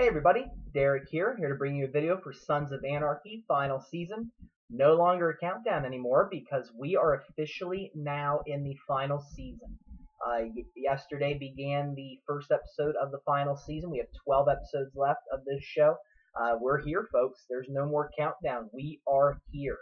Hey everybody, Derek here to bring you a video for Sons of Anarchy final season. No longer a countdown anymore because we are officially now in the final season. Yesterday began the first episode of the final season. We have 12 episodes left of this show. We're here, folks. There's no more countdown. We are here.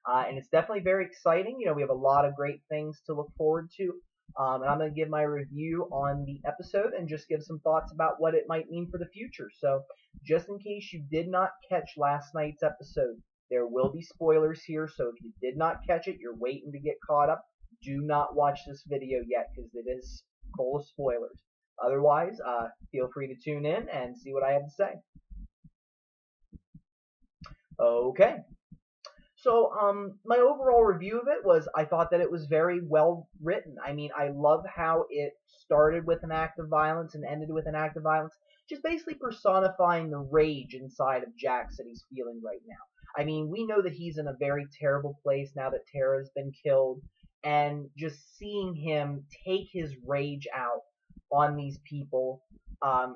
And it's definitely very exciting. We have a lot of great things to look forward to. And I'm going to give my review on the episode and just give some thoughts about what it might mean for the future. So, just in case you did not catch last night's episode, there will be spoilers here. So, if you did not catch it, you're waiting to get caught up. Do not watch this video yet because it is full of spoilers. Otherwise, feel free to tune in and see what I have to say. Okay. So, my overall review of it was I thought that it was very well written. I mean, I love how it started with an act of violence and ended with an act of violence, just basically personifying the rage inside of Jax that he's feeling right now. I mean, we know that he's in a very terrible place now that Tara's been killed, and just seeing him take his rage out on these people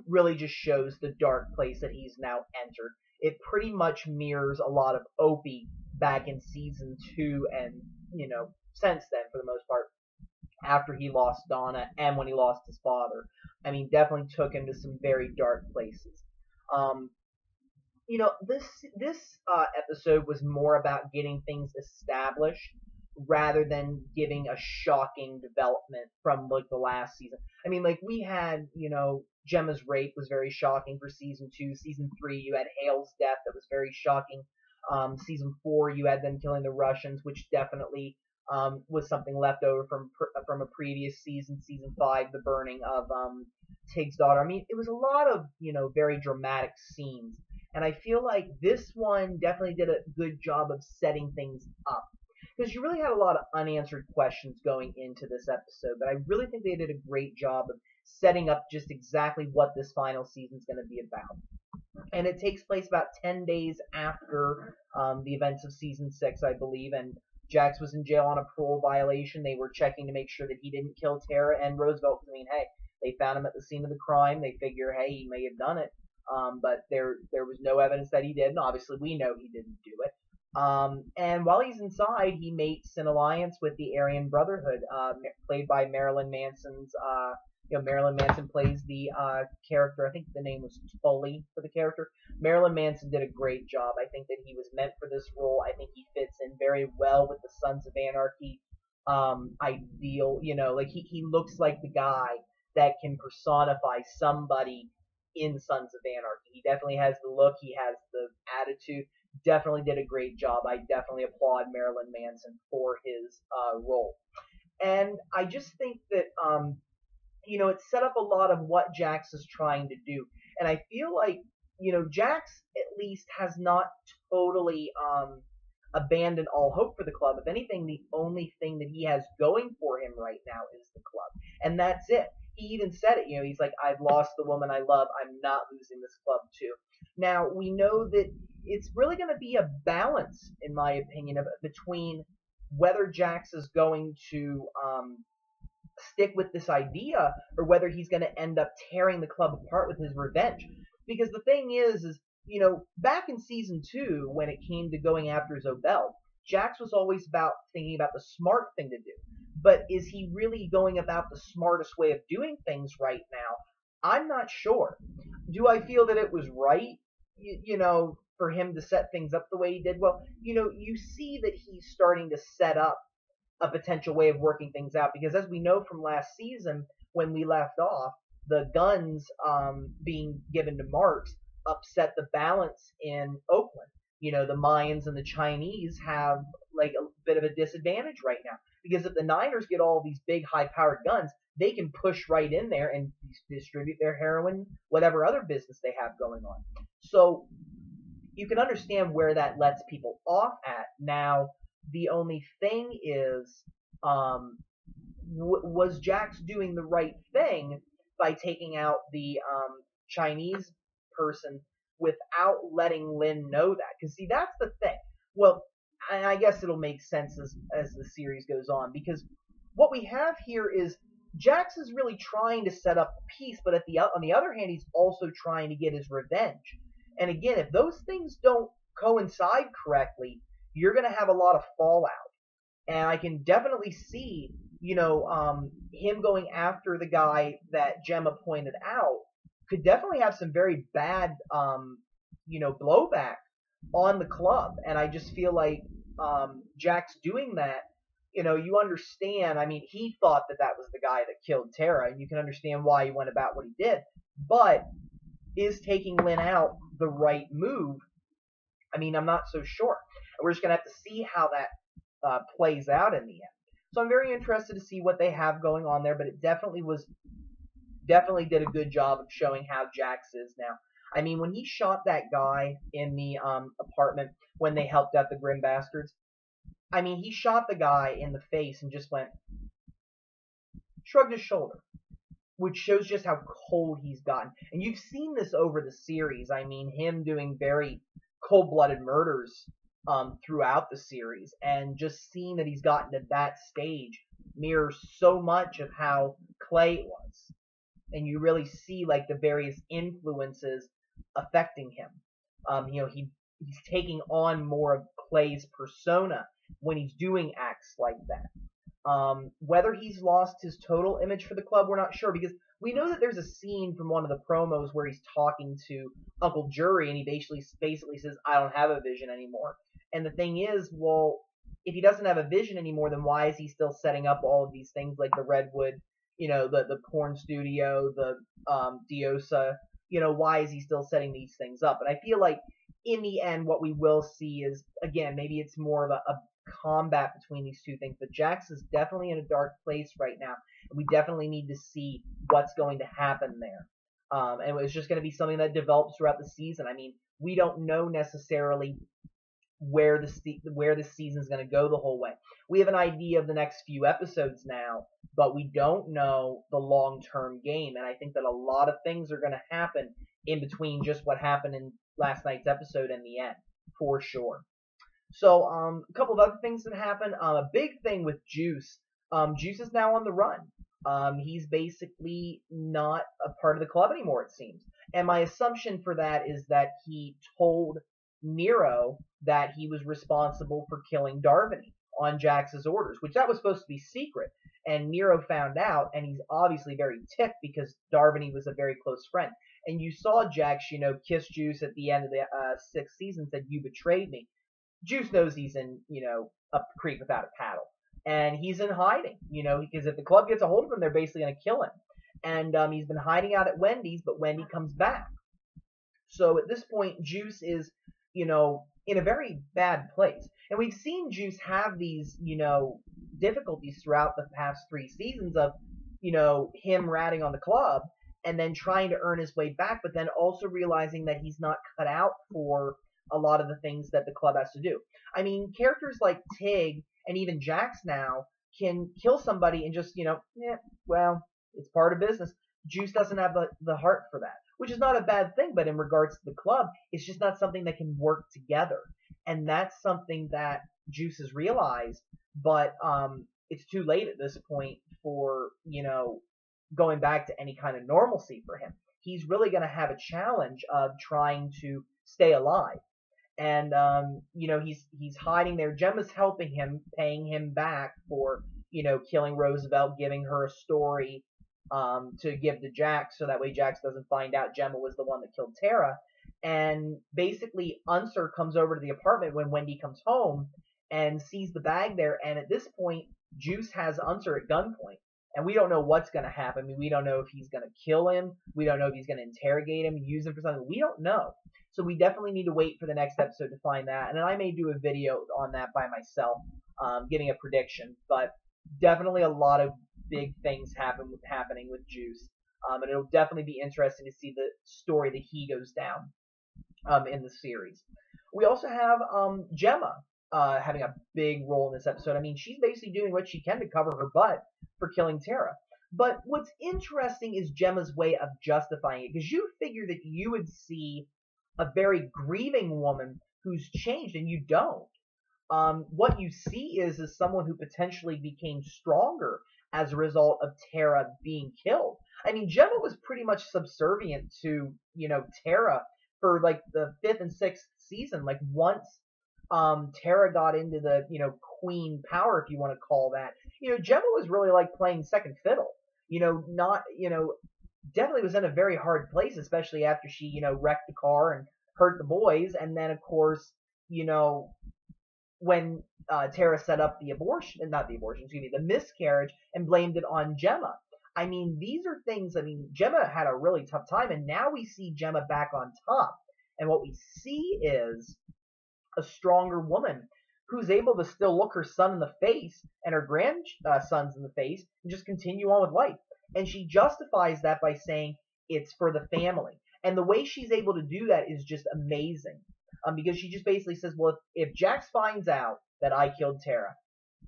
really just shows the dark place that he's now entered. It pretty much mirrors a lot of Opie back in season 2 and, since then for the most part, after he lost Donna and when he lost his father. I mean, definitely took him to some very dark places. This episode was more about getting things established rather than giving a shocking development from the last season. I mean, we had, Gemma's rape was very shocking for season 2. Season 3, you had Hale's death that was very shocking. Season 4, you had them killing the Russians, which definitely was something left over from a previous season. Season 5, the burning of Tig's daughter. I mean, it was a lot of very dramatic scenes, and I feel like this one definitely did a good job of setting things up. Because you really had a lot of unanswered questions going into this episode, but I really think they did a great job of setting up just exactly what this final season is going to be about. And it takes place about 10 days after the events of season 6, I believe, and Jax was in jail on a parole violation. They were checking to make sure that he didn't kill Tara and Roosevelt. I mean, hey, they found him at the scene of the crime. They figure, hey, he may have done it, but there was no evidence that he did, and obviously we know he didn't do it. And while he's inside, he mates an alliance with the Aryan Brotherhood, played by Marilyn Manson's. Marilyn Manson plays the character. I think the name was Tully for the character. Marilyn Manson did a great job. I think that he was meant for this role. I think he fits in very well with the Sons of Anarchy ideal. He looks like the guy that can personify somebody in Sons of Anarchy. He definitely has the look. He has the attitude. Definitely did a great job. I definitely applaud Marilyn Manson for his role. And I just think that it set up a lot of what Jax is trying to do. And I feel like, Jax at least has not totally abandoned all hope for the club. If anything, the only thing that he has going for him right now is the club. And that's it. He even said it, he's like, I've lost the woman I love. I'm not losing this club too. Now, we know that it's really going to be a balance, in my opinion, between whether Jax is going to stick with this idea or whether he's going to end up tearing the club apart with his revenge. Because the thing is back in season 2, when it came to going after Zobel, Jax was always about thinking about the smart thing to do. But is he really going about the smartest way of doing things right now? I'm not sure. Do I feel that it was right, for him to set things up the way he did? Well, you see that he's starting to set up a potential way of working things out, because as we know from last season when we left off, the guns being given to Marx upset the balance in Oakland. The Mayans and the Chinese have a bit of a disadvantage right now, because if the Niners get all these big high-powered guns, they can push right in there and distribute their heroin, whatever other business they have going on. So you can understand where that lets people off at. Now, the only thing is, was Jax doing the right thing by taking out the Chinese person without letting Lynn know that? Because, see, that's the thing. Well, and I guess it'll make sense as the series goes on, because what we have here is Jax is really trying to set up peace, but on the other hand, he's also trying to get his revenge. And again, if those things don't coincide correctly, you're going to have a lot of fallout. And I can definitely see, him going after the guy that Gemma pointed out could definitely have some very bad, blowback on the club. And I just feel like Jack's doing that. You understand. I mean, he thought that that was the guy that killed Tara, and you can understand why he went about what he did. But is taking Lynn out the right move? I mean, I'm not so sure. We're just gonna have to see how that plays out in the end. So I'm very interested to see what they have going on there, but it definitely did a good job of showing how Jax is now. I mean, when he shot that guy in the apartment when they helped out the Grim Bastards, I mean, he shot the guy in the face and just shrugged his shoulder, which shows just how cold he's gotten. And you've seen this over the series. I mean, him doing very cold-blooded murders throughout the series, and just seeing that he's gotten to that stage mirrors so much of how Clay was. And you really see like the various influences affecting him. He's taking on more of Clay's persona when he's doing acts like that. Whether he's lost his total image for the club, we're not sure, because we know that there's a scene from one of the promos where he's talking to Uncle Jury, and he basically says, "I don't have a vision anymore." And the thing is, well, if he doesn't have a vision anymore, then why is he still setting up all of these things like the Redwood, the porn studio, the Diosa? Why is he still setting these things up? And I feel like in the end, what we will see is, again, maybe it's more of a combat between these two things. But Jax is definitely in a dark place right now, and we definitely need to see what's going to happen there. And it's just going to be something that develops throughout the season. I mean, we don't know necessarily where the season is going to go the whole way. We have an idea of the next few episodes now, but we don't know the long-term game. And I think that a lot of things are going to happen in between just what happened in last night's episode and the end, for sure. So, a couple of other things that happened. A big thing with Juice. Juice is now on the run. He's basically not a part of the club anymore, it seems. And my assumption for that is that he told Nero that he was responsible for killing Darvany on Jax's orders, which that was supposed to be secret. And Nero found out, and he's obviously very ticked because Darvany was a very close friend. And you saw Jax, kiss Juice at the end of the sixth season, said, "You betrayed me." Juice knows he's in, a creek without a paddle. And he's in hiding, because if the club gets a hold of him, they're basically going to kill him. And he's been hiding out at Wendy's, but Wendy comes back. So at this point, Juice is, in a very bad place. And we've seen Juice have these, difficulties throughout the past 3 seasons of, him ratting on the club and then trying to earn his way back, but then also realizing that he's not cut out for a lot of the things that the club has to do. I mean, characters like Tig and even Jax now can kill somebody and just, it's part of business. Juice doesn't have the heart for that, which is not a bad thing, but in regards to the club, it's just not something that can work together. And that's something that Juice has realized, but it's too late at this point for, going back to any kind of normalcy for him. He's really going to have a challenge of trying to stay alive. And, he's hiding there. Gemma's helping him, paying him back for, killing Roosevelt, giving her a story to give to Jax, so that way Jax doesn't find out Gemma was the one that killed Tara. And basically, Unser comes over to the apartment when Wendy comes home and sees the bag there. And at this point, Juice has Unser at gunpoint. And we don't know what's going to happen. I mean, we don't know if he's going to kill him. We don't know if he's going to interrogate him, use him for something. We don't know. So we definitely need to wait for the next episode to find that. And then I may do a video on that by myself, getting a prediction. But definitely a lot of big things happening with Juice. And it'll definitely be interesting to see the story that he goes down in the series. We also have Gemma having a big role in this episode. I mean, she's basically doing what she can to cover her butt for killing Tara. But what's interesting is Gemma's way of justifying it, because you figure that you would see a very grieving woman who's changed, and you don't. What you see is someone who potentially became stronger as a result of Terra being killed. I mean, Gemma was pretty much subservient to, Terra for like the fifth and sixth season. Like once Terra got into the, queen power, if you want to call that, Gemma was really like playing second fiddle. Not, definitely was in a very hard place, especially after she, wrecked the car and hurt the boys. And then, of course, when Tara set up the abortion, not the abortion, excuse me, the miscarriage, and blamed it on Gemma. I mean, these are things, I mean, Gemma had a really tough time, and now we see Gemma back on top. And what we see is a stronger woman who's able to still look her son in the face and her grandsons in the face and just continue on with life. And she justifies that by saying it's for the family. And the way she's able to do that is just amazing. Because she just basically says, well, if Jax finds out that I killed Tara,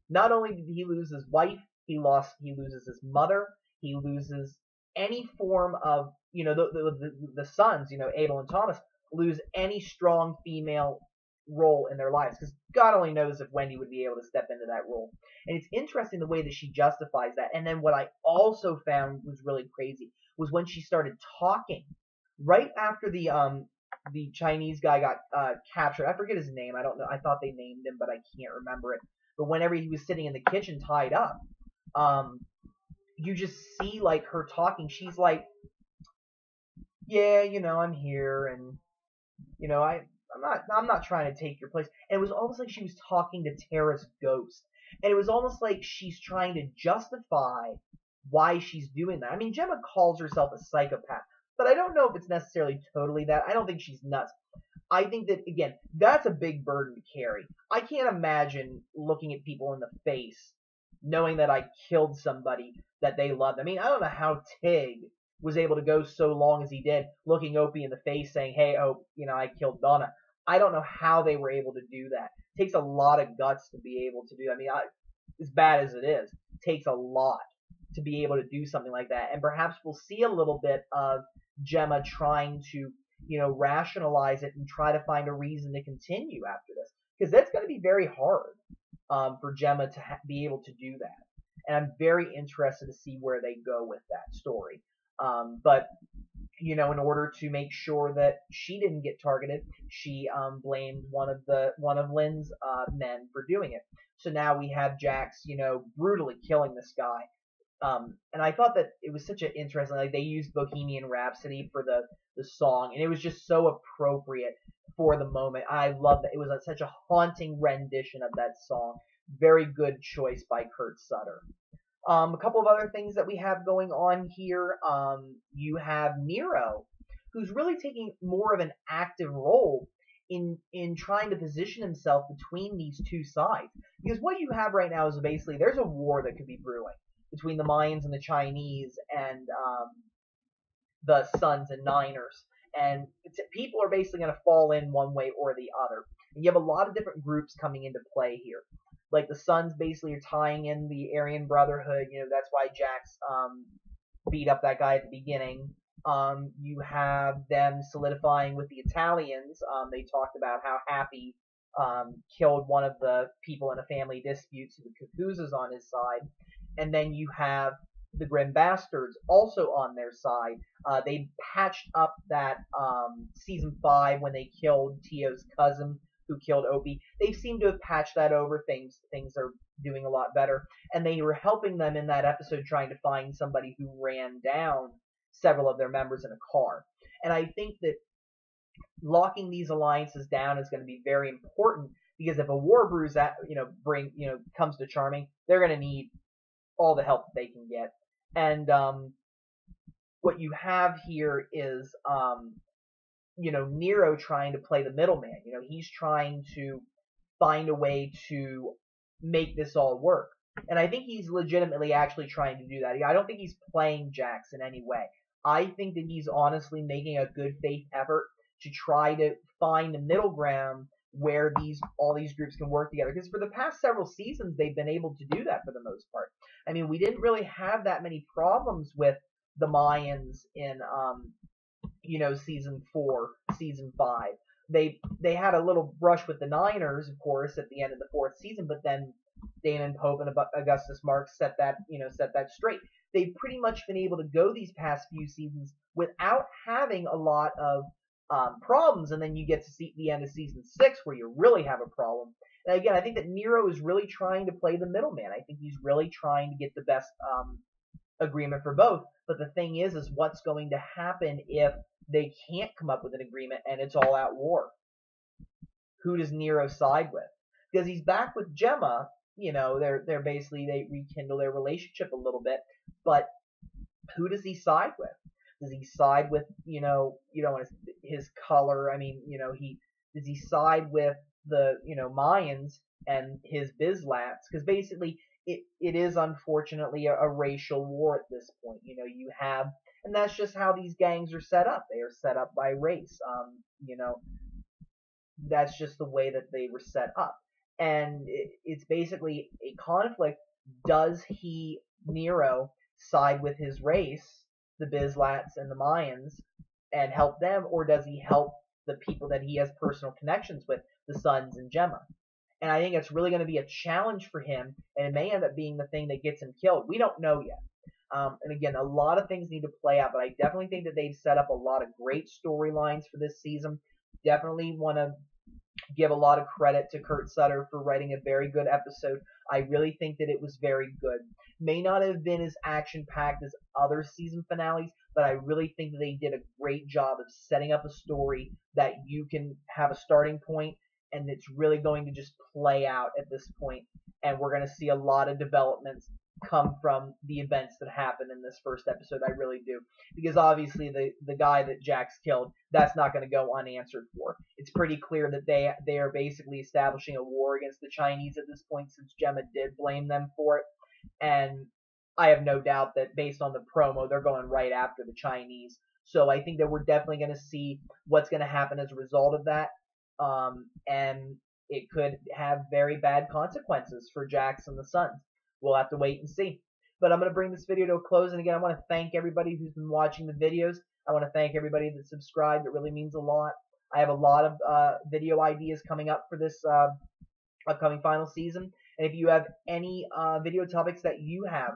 not only did he lose his wife, he loses his mother, he loses any form of, the sons, Abel and Thomas, lose any strong female role in their lives, because God only knows if Wendy would be able to step into that role. And it's interesting the way that she justifies that. And then what I also found was really crazy was when she started talking right after the Chinese guy got captured. I forget his name. I don't know. I thought they named him, but I can't remember it. But whenever he was sitting in the kitchen tied up, you just see like her talking. She's like, yeah, I'm here, and I'm not trying to take your place. And it was almost like she was talking to Tara's ghost. And it was almost like she's trying to justify why she's doing that. I mean, Gemma calls herself a psychopath, but I don't know if it's necessarily totally that. I don't think she's nuts. I think that, again, that's a big burden to carry. I can't imagine looking at people in the face knowing that I killed somebody that they loved. I mean, I don't know how Tig was able to go so long as he did, looking Opie in the face saying, hey, I killed Donna. I don't know how they were able to do that. It takes a lot of guts to be able to do that. I mean, as bad as it is, it takes a lot to be able to do something like that. And perhaps we'll see a little bit of Gemma trying to, rationalize it and try to find a reason to continue after this. Because that's going to be very hard for Gemma to be able to do that. And I'm very interested to see where they go with that story. But in order to make sure that she didn't get targeted, she blamed one of Lynn's men for doing it. So now we have Jax, brutally killing this guy. And I thought that it was such an interesting, like they used Bohemian Rhapsody for the song, and it was just so appropriate for the moment. I love that. It was such a haunting rendition of that song. Very good choice by Kurt Sutter. A couple of other things that we have going on here. You have Nero, who's really taking more of an active role in trying to position himself between these two sides. Because what you have right now is basically there's a war that could be brewing between the Mayans and the Chinese and the Suns and Niners. And people are basically going to fall in one way or the other. And you have a lot of different groups coming into play here. Like the Suns basically are tying in the Aryan Brotherhood. That's why Jax beat up that guy at the beginning. You have them solidifying with the Italians. They talked about how Happy killed one of the people in a family dispute, so the Cthulhu's on his side. And then you have the Grim Bastards also on their side. They patched up that season 5 when they killed Tio's cousin who killed Opie. They seem to have patched that over. Things are doing a lot better. And they were helping them in that episode trying to find somebody who ran down several of their members in a car. And I think that locking these alliances down is going to be very important, because if a war brews that, comes to Charming, they're going to need all the help that they can get. And what you have here is Nero trying to play the middleman. He's trying to find a way to make this all work. And I think he's legitimately actually trying to do that. I don't think he's playing Jax in any way. I think that he's honestly making a good faith effort to try to find a middle ground where all these groups can work together. Because for the past several seasons, they've been able to do that for the most part. I mean, we didn't really have that many problems with the Mayans in season 4, season 5. They had a little brush with the Niners, of course, at the end of the 4th season, but then Damon Pope and Augustus Marks set that straight. They've pretty much been able to go these past few seasons without having a lot of problems, and then you get to see the end of season 6 where you really have a problem. And again, I think that Nero is really trying to play the middleman. I think he's really trying to get the best agreement for both. But the thing is what's going to happen if they can't come up with an agreement and it's all out war? Who does Nero side with? Because he's back with Gemma. They're basically, they rekindle their relationship a little bit, but who does he side with? Does he side with his color? I mean, does he side with the Mayans and his Bizlats? Because basically, it is unfortunately a racial war at this point. You have, and that's just how these gangs are set up. They are set up by race. That's just the way that they were set up, and it's basically a conflict. Does Nero side with his race, the Bizlats and the Mayans, and help them, or does he help the people that he has personal connections with, the Sons and Gemma? And I think it's really going to be a challenge for him, and it may end up being the thing that gets him killed. We don't know yet. And again, a lot of things need to play out, but I definitely think that they've set up a lot of great storylines for this season. Definitely want to give a lot of credit to Kurt Sutter for writing a very good episode. I really think that it was very good. May not have been as action-packed as other season finales, but I really think that they did a great job of setting up a story that you can have a starting point, and it's really going to just play out at this point. And we're going to see a lot of developments come from the events that happen in this first episode. I really do, because obviously the guy that Jax killed, that's not going to go unanswered for. It's pretty clear that they are basically establishing a war against the Chinese at this point, since Gemma did blame them for it. And I have no doubt that based on the promo, they're going right after the Chinese. So I think that we're definitely going to see what's going to happen as a result of that. And it could have very bad consequences for Jax and the Sons. We'll have to wait and see. But I'm going to bring this video to a close. And again, I want to thank everybody who's been watching the videos. I want to thank everybody that subscribed. It really means a lot. I have a lot of video ideas coming up for this upcoming final season. And if you have any video topics that you have,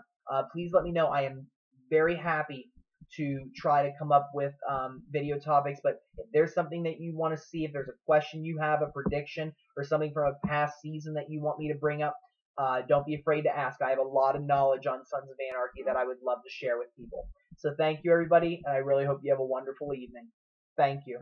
please let me know. I am very happy to try to come up with video topics. But if there's something that you want to see, if there's a question you have, a prediction, or something from a past season that you want me to bring up, don't be afraid to ask. I have a lot of knowledge on Sons of Anarchy that I would love to share with people. So thank you, everybody, and I really hope you have a wonderful evening. Thank you.